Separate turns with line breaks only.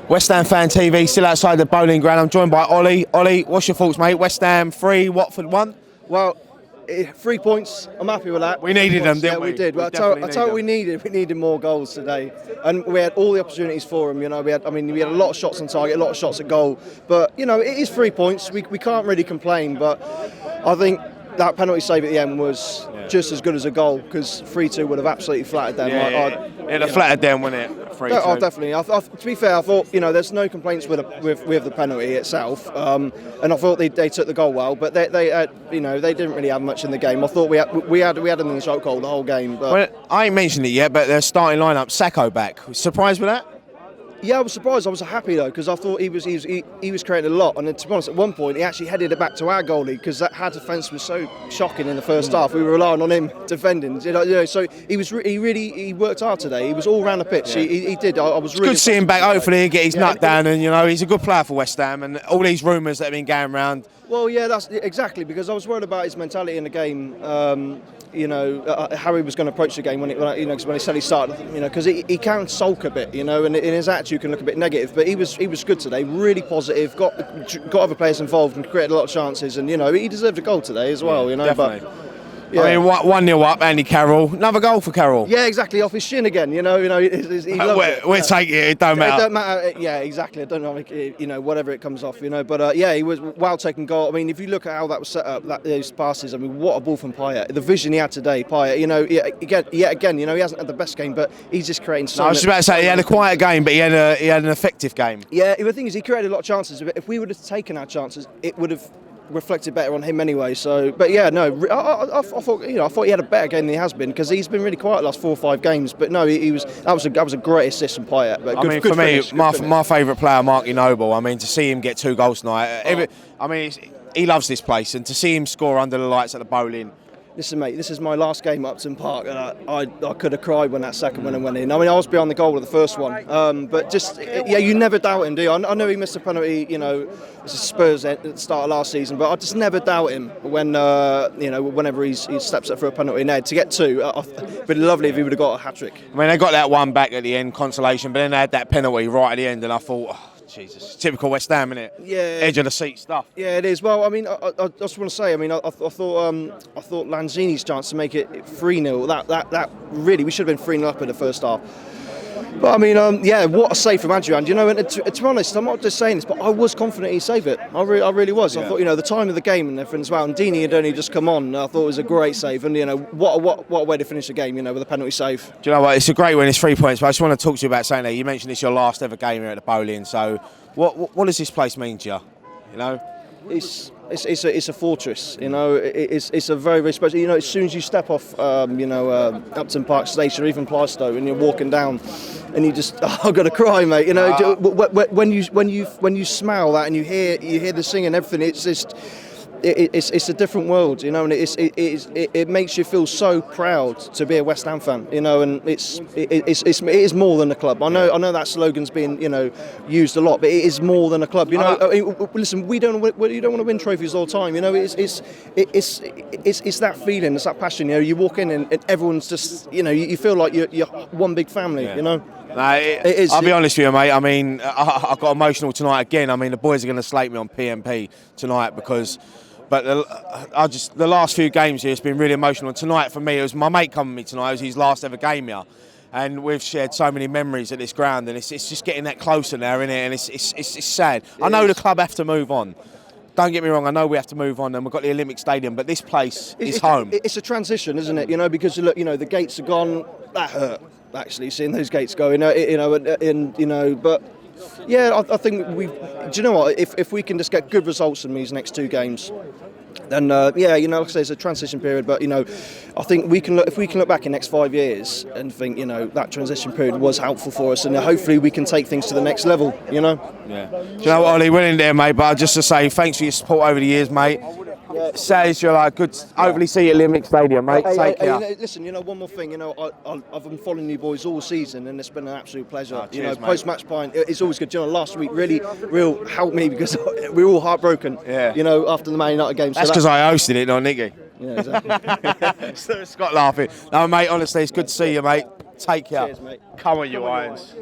West Ham Fan TV, still outside the bowling ground. I'm joined by Ollie. Ollie, what's your thoughts, mate? West Ham 3, Watford 1?
Well, 3 points. I'm happy with that.
We needed them, didn't we?
Yeah, we did. Well, I tell you what we needed. We needed more goals today, and we had all the opportunities for them. You know, we had a lot of shots on target, a lot of shots at goal. But you know, it is 3 points. We can't really complain. But I think that penalty save at the end was just as good as a goal, because 3-2 would have absolutely flattered them.
It'd have flattered them, wouldn't it? 3-2.
Oh, definitely. To be fair, I thought there's no complaints with the penalty itself, and I thought they took the goal well, but they didn't really have much in the game. I thought we had them in the shot goal the whole game. But
well, I ain't mentioned it yet, but their starting lineup, Sakho back. Surprised with that?
Yeah, I was surprised. I was happy though, because I thought he was creating a lot. And to be honest, at one point he actually headed it back to our goalie, because our defence was so shocking in the first half. We were relying on him defending. So he worked hard today. He was all round the pitch. Yeah. He did. I was really
good to see him back. Hopefully he get his nut down, and he's a good player for West Ham. And all these rumours that have been going around.
Well, yeah, that's exactly, because I was worried about his mentality in the game. How he was going to approach the game when he said he started, because he can sulk a bit, and in his attitude can look a bit negative. But he was good today, really positive. Got other players involved and created a lot of chances, and he deserved a goal today as well.
Definitely.
But. Yeah.
I mean, 1-0 up, Andy Carroll. Another goal for Carroll.
Yeah, exactly, off his shin again. We'll
take it. It don't matter.
It don't matter. Yeah, exactly. I don't know, whatever it comes off, But he was well taken goal. I mean, if you look at how that was set up, those passes. I mean, what a ball from Payet. The vision he had today, Payet. Again, he hasn't had the best game, but he's just creating.
I was just about to say he had a quiet game, but he had an effective game.
Yeah, the thing is, he created a lot of chances. If we would have taken our chances, it would have reflected better on him anyway. So, but yeah, no, I thought he had a better game than he has been, because he's been really quiet the last 4 or 5 games. But no, that was a great assist from Payet. But
for me, my favourite player, Marky Noble. I mean, to see him get 2 goals tonight, he loves this place, and to see him score under the lights at the bowling.
Listen, mate, this is my last game at Upton Park, and I could have cried when that second one went in. I mean, I was behind the goal of the first one, but you never doubt him, do you? I know he missed a penalty, it's a Spurs at the start of last season, but I just never doubt him when, whenever he steps up for a penalty. Now, to get 2, it'd be lovely if he would have got a hat-trick.
I mean, they got that one back at the end, consolation, but then they had that penalty right at the end, and I thought, Jesus, typical West Ham, innit? Yeah, edge of the seat stuff.
Yeah, it is. Well, I mean, I just want to say, I mean, I thought Lanzini's chance to make it 3-0. That really, we should have been 3-0 up in the first half. But I mean, what a save from Adrian. And to be honest, I'm not just saying this, but I was confident he'd save it. I really was. Yeah. I thought, the time of the game and everything as well. And Deeney had only just come on. I thought it was a great save. And what a way to finish the game, with a penalty save.
Do you know what? It's a great win. It's 3 points. But I just want to talk to you about something there. You mentioned it's your last ever game here at the bowling. So what does this place mean to you?
It's a fortress, It's a very, very special. As soon as you step off, Upton Park Station or even Plaistow, and you're walking down, and you just, I've got to cry, mate. When you smell that and you hear the singing and everything, it's just. It's a different world, and it makes you feel so proud to be a West Ham fan, and it is more than a club. I know that slogan's been used a lot, but it is more than a club. Listen, you don't want to win trophies all the time. It's that feeling, it's that passion. You walk in and everyone's just you feel like you're one big family.
It is. I'll be honest with you, mate. I mean, I got emotional tonight again. I mean, the boys are going to slate me on PMP tonight because. But the last few games here, it's been really emotional. And tonight, for me, it was my mate coming with me tonight. It was his last ever game here. And we've shared so many memories at this ground. And it's just getting that closer now, isn't it? And it's sad. I know the club have to move on. Don't get me wrong, I know we have to move on and we've got the Olympic Stadium, but this place is home. It's
a transition, isn't it? Because, look, the gates are gone. That hurt, actually, seeing those gates go, but... Yeah, I think do you know what? If we can just get good results in these next 2 games, then like I say, it's a transition period. But I think if we can look back in the next 5 years and think that transition period was helpful for us, and hopefully we can take things to the next level. Yeah.
Do you know what, Ollie? We're in there, mate. But just to say, thanks for your support over the years, mate. Says you're like good, overly seated Olympic Stadium, mate. Take care.
Listen, one more thing. I've been following you boys all season, and it's been an absolute pleasure.
Cheers,
post-match pint, it's always good. Last week really helped me because we were all heartbroken.
Yeah.
After the Man United game.
That's because I hosted it, not Nicky.
Yeah, exactly.
Scott laughing. No, mate, honestly, it's good to see you, mate. Take care.
Cheers, mate.
Come on, you Irons.